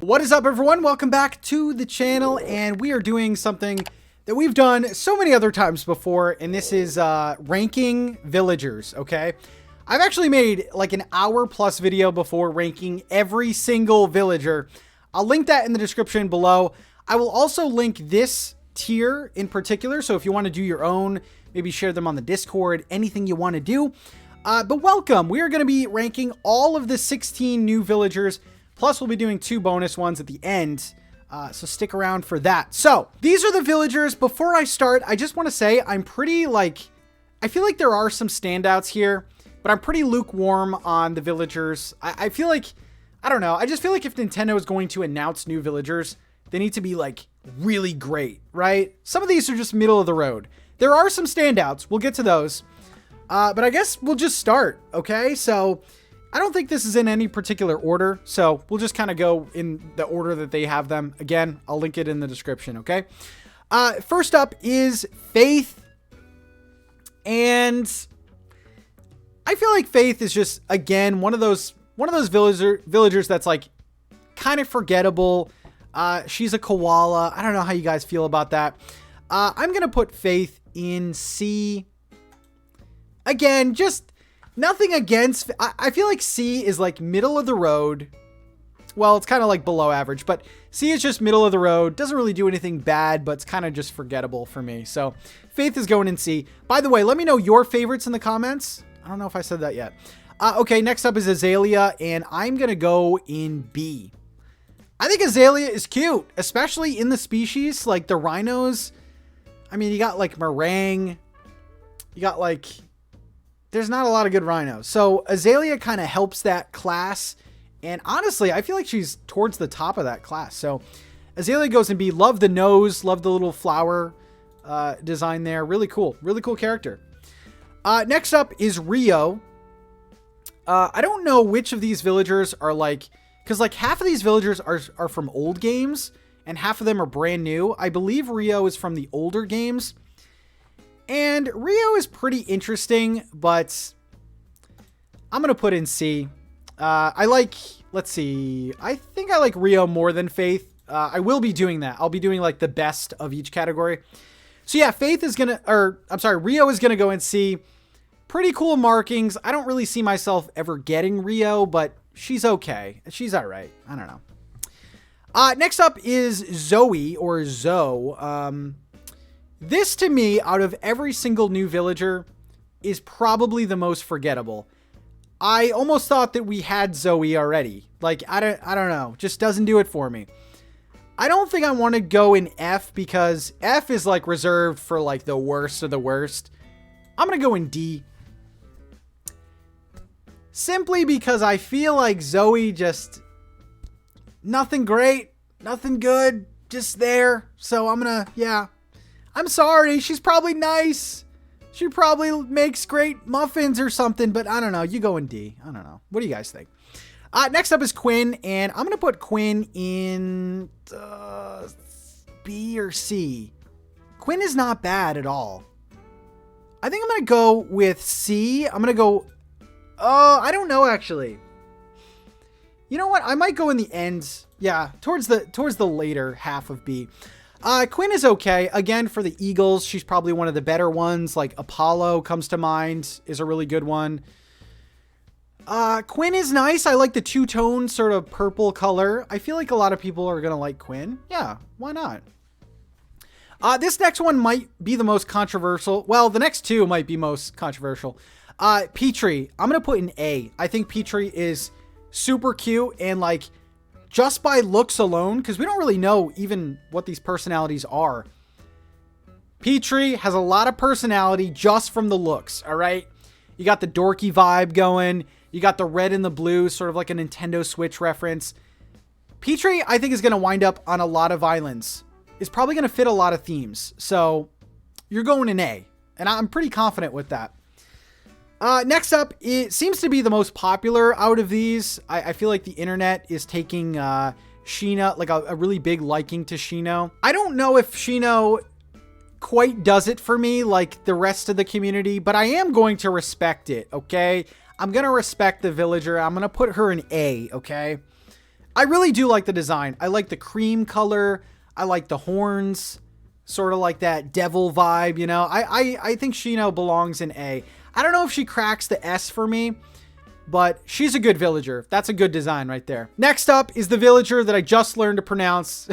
What is up, everyone? Welcome back to the channel, and we are doing something that we've done so many other times before, and this is ranking villagers, okay? I've actually made like an hour-plus video before ranking every single villager. I'll link that in the description below. I will also link this tier in particular, so if you want to do your own, maybe share them on the Discord, anything you want to do. But welcome. We are going to be ranking all of the 16 new villagers. Plus, we'll be doing 2 bonus ones at the end, so stick around for that. So, these are the villagers. Before I start, I just want to say I'm pretty, I feel like there are some standouts here, but I'm pretty lukewarm on the villagers. I feel like, I don't know, I just feel like if Nintendo is going to announce new villagers, they need to be, really great, right? Some of these are just middle of the road. There are some standouts. We'll get to those. But I guess we'll just start, okay? So, I don't think this is in any particular order, so we'll just kind of go in the order that they have them. Again, I'll link it in the description, okay? First up is Faith, and I feel like Faith is just, again, one of those villagers that's kind of forgettable. She's a koala. I don't know how you guys feel about that. I'm gonna put Faith in C. Again, just nothing against. I feel like C is middle of the road. Well, it's kind of below average, but C is just middle of the road. Doesn't really do anything bad, but it's kind of just forgettable for me. So Faith is going in C. By the way, let me know your favorites in the comments. I don't know if I said that yet. Okay, next up is Azalea, and I'm going to go in B. I think Azalea is cute, especially in the species, the rhinos. I mean, you got meringue. You got there's not a lot of good rhinos. So Azalea kind of helps that class. And honestly, I feel like she's towards the top of that class. So Azalea goes in B. Love the nose. Love the little flower design there. Really cool. Really cool character. Next up is Rio. I don't know which of these villagers are because half of these villagers are from old games and half of them are brand new. I believe Rio is from the older games. And Rio is pretty interesting, but I'm going to put in C. Let's see. I think I like Rio more than Faith. I will be doing that. I'll be doing the best of each category. So yeah, Faith is going to, Rio is going to go in C. Pretty cool markings. I don't really see myself ever getting Rio, but she's okay. She's all right. I don't know. Next up is Zoe or Zoe. This, to me, out of every single new villager, is probably the most forgettable. I almost thought that we had Zoe already. I don't know. Just doesn't do it for me. I don't think I want to go in F because F is reserved for the worst of the worst. I'm going to go in D. Simply because I feel like Zoe just nothing great, nothing good, just there. So I'm going to, yeah. I'm sorry, she's probably nice. She probably makes great muffins or something, but I don't know. You go in D. I don't know. What do you guys think? Next up is Quinn, and I'm going to put Quinn in B or C. Quinn is not bad at all. I think I'm going to go with C. I'm going to go... I don't know, actually. You know what? I might go in the end. Yeah, towards the later half of B. Quinn is okay. Again, for the Eagles, she's probably one of the better ones. Apollo comes to mind, is a really good one. Quinn is nice. I like the two-tone sort of purple color. I feel like a lot of people are going to like Quinn. Yeah, why not? This next one might be the most controversial. Well, the next two might be most controversial. Petrie, I'm going to put in A. I think Petrie is super cute and just by looks alone, because we don't really know even what these personalities are. Petrie has a lot of personality just from the looks, all right? You got the dorky vibe going. You got the red and the blue, sort of like a Nintendo Switch reference. Petrie, I think, is going to wind up on a lot of islands. It's probably going to fit a lot of themes. So you're going in A, and I'm pretty confident with that. Next up, it seems to be the most popular out of these. I feel like the internet is taking Shino, a really big liking to Shino. I don't know if Shino quite does it for me like the rest of the community, but I am going to respect it, okay? I'm going to respect the villager. I'm going to put her in A, okay? I really do like the design. I like the cream color. I like the horns, sort of like that devil vibe, you know. I think Shino belongs in A. I don't know if she cracks the S for me, but she's a good villager. That's a good design right there. Next up is the villager that I just learned to pronounce.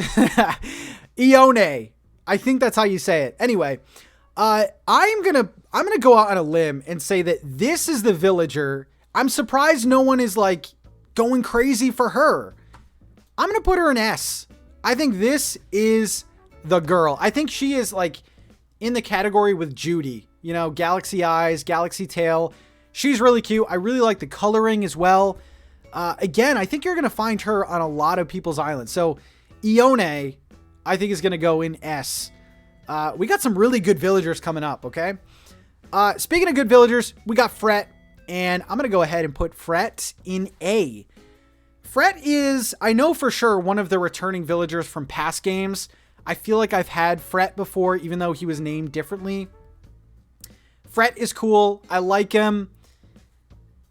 Ione. I think that's how you say it. Anyway, I'm gonna go out on a limb and say that this is the villager. I'm surprised no one is like going crazy for her. I'm gonna put her in S. I think this is the girl. I think she is like in the category with Judy. You know, galaxy eyes, galaxy tail. She's really cute. I really like the coloring as well. Again, I think you're gonna find her on a lot of people's islands. So Ione, I think, is gonna go in S. We got some really good villagers coming up, okay? Speaking of good villagers, we got Fret, and I'm going to go ahead and put Fret in A. Fret is, I know for sure, one of the returning villagers from past games. I feel like I've had Fret before, even though he was named differently. Fret is cool. I like him.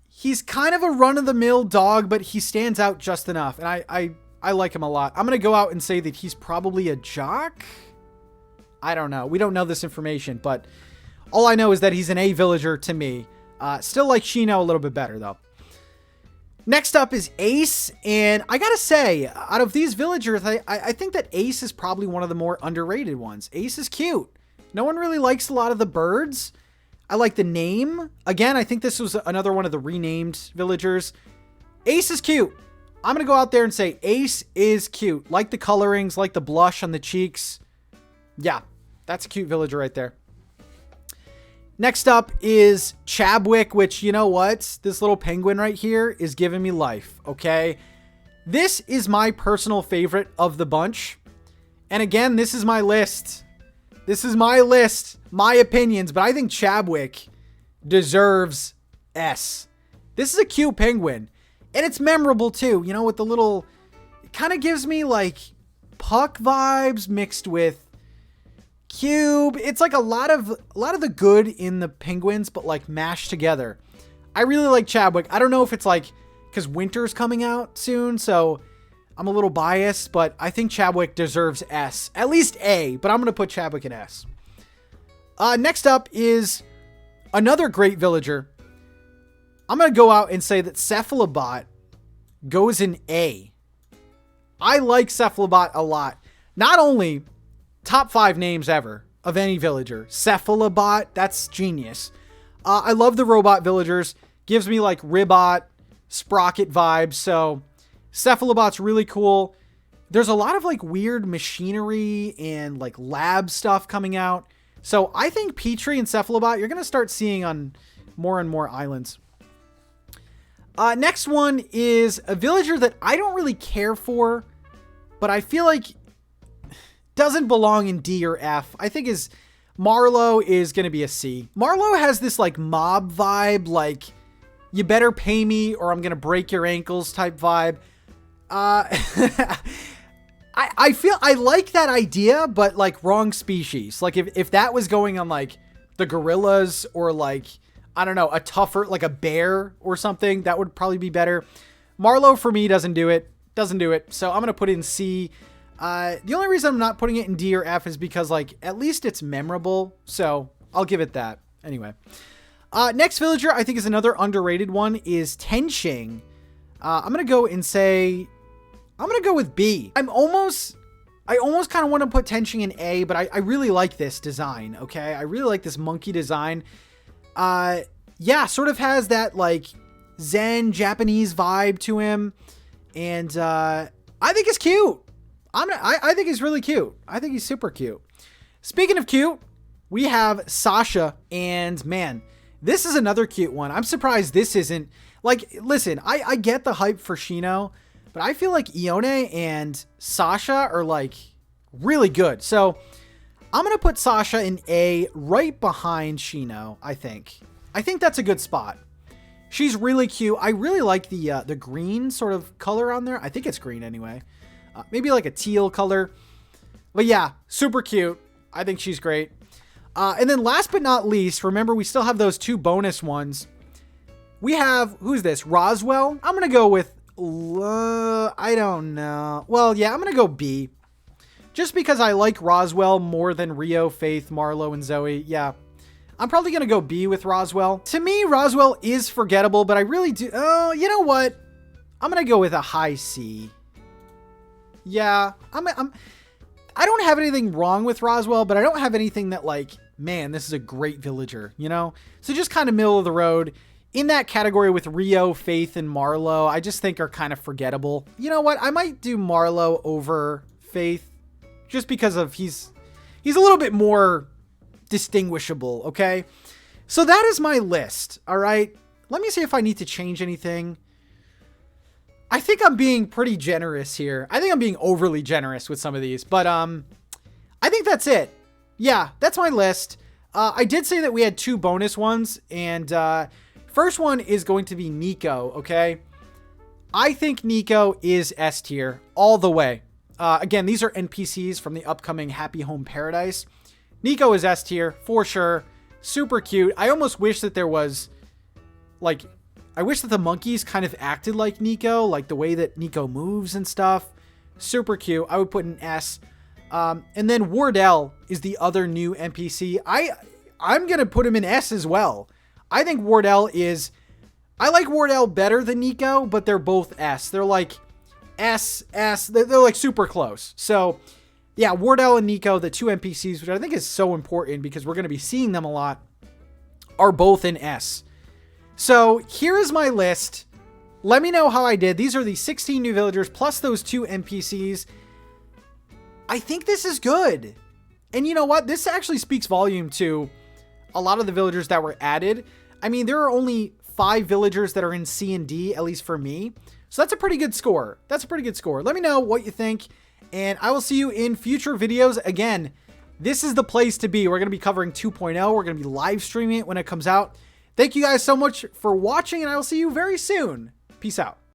He's kind of a run-of-the-mill dog, but he stands out just enough, and I like him a lot. I'm going to go out and say that he's probably a jock. I don't know. We don't know this information, but all I know is that he's an A villager to me. Still like Shino a little bit better, though. Next up is Ace, and I gotta say, out of these villagers, I think that Ace is probably one of the more underrated ones. Ace is cute. No one really likes a lot of the birds. I like the name. Again, I think this was another one of the renamed villagers. Ace is cute. I'm gonna go out there and say Ace is cute. Like the colorings, like the blush on the cheeks. Yeah, that's a cute villager right there. Next up is Chadwick, which, you know what? This little penguin right here is giving me life, okay? This is my personal favorite of the bunch. And again, this is my list. This is my list, my opinions, but I think Chadwick deserves S. This is a cute penguin. And it's memorable too, you know, with the little... It kind of gives me like Puck vibes mixed with Cube. It's like a lot of the good in the penguins, but like mashed together. I really like Chadwick. I don't know if it's like because winter's coming out soon, so I'm a little biased, but I think Chadwick deserves S. At least A, but I'm going to put Chadwick in S. Next up is another great villager. I'm going to go out and say that Cephalobot goes in A. I like Cephalobot a lot. Not only top 5 names ever of any villager. Cephalobot, that's genius. I love the robot villagers. Gives me like Ribot, Sprocket vibes. So Cephalobot's really cool. There's a lot of like weird machinery and like lab stuff coming out. So I think Petrie and Cephalobot, you're going to start seeing on more and more islands. Next one is a villager that I don't really care for, but I feel like doesn't belong in D or F. I think Marlowe is going to be a C. Marlowe has this like mob vibe, like you better pay me or I'm going to break your ankles type vibe. I feel I like that idea, but like wrong species. Like if that was going on like the gorillas or like, I don't know, a tougher, like a bear or something, that would probably be better. Marlowe for me doesn't do it. So I'm going to put it in C. The only reason I'm not putting it in D or F is because like at least it's memorable. So I'll give it that. Anyway, next villager I think is another underrated one is Tenshing. I'm going to go and say, I'm going to go with B. I almost kind of want to put Tenshing in A, but I really like this design. Okay. I really like this monkey design. Yeah, sort of has that like Zen Japanese vibe to him. And, I think it's cute. I think he's really cute. I think he's super cute. Speaking of cute, we have Sasha, and man, this is another cute one. I'm surprised this isn't like, listen, I get the hype for Shino, but I feel like Ione and Sasha are like really good. So I'm going to put Sasha in A right behind Shino. I think that's a good spot. She's really cute. I really like the green sort of color on there. I think it's green anyway. Maybe like a teal color. But yeah, super cute. I think she's great. And then last but not least, remember we still have those 2 bonus ones. We have, who's this? Roswell. I'm going to go with I don't know. Well, yeah, I'm going to go B. Just because I like Roswell more than Rio, Faith, Marlowe, and Zoe. Yeah, I'm probably going to go B with Roswell. To me, Roswell is forgettable, but I really do... Oh, you know what? I'm going to go with a high C. Yeah, I don't have anything wrong with Roswell, but I don't have anything that like, man, this is a great villager, you know? So just kind of middle of the road. In that category with Rio, Faith, and Marlowe, I just think are kind of forgettable. You know what? I might do Marlowe over Faith just because of he's a little bit more distinguishable, okay? So that is my list, all right? Let me see if I need to change anything. I think I'm being pretty generous here. I think I'm being overly generous with some of these, but I think that's it. Yeah, that's my list. I did say that we had 2 bonus ones, and first one is going to be Nico, okay? I think Nico is S tier all the way. Again, these are NPCs from the upcoming Happy Home Paradise. Nico is S tier for sure. Super cute. I almost wish that there was like... I wish that the monkeys kind of acted like Nico, like the way that Nico moves and stuff. Super cute. I would put an S. And then Wardell is the other new NPC. I'm going to put him in S as well. I think Wardell is... I like Wardell better than Nico, but they're both S. They're like S. They're like super close. So, yeah, Wardell and Nico, the 2 NPCs, which I think is so important because we're going to be seeing them a lot, are both in S. So here is my list. Let me know how I did. These are the 16 new villagers plus those 2 NPCs. I think this is good. And you know what? This actually speaks volume to a lot of the villagers that were added. I mean, there are only 5 villagers that are in C and D, at least for me. So that's a pretty good score. That's a pretty good score. Let me know what you think. And I will see you in future videos. Again, this is the place to be. We're going to be covering 2.0. We're going to be live streaming it when it comes out. Thank you guys so much for watching, and I will see you very soon. Peace out.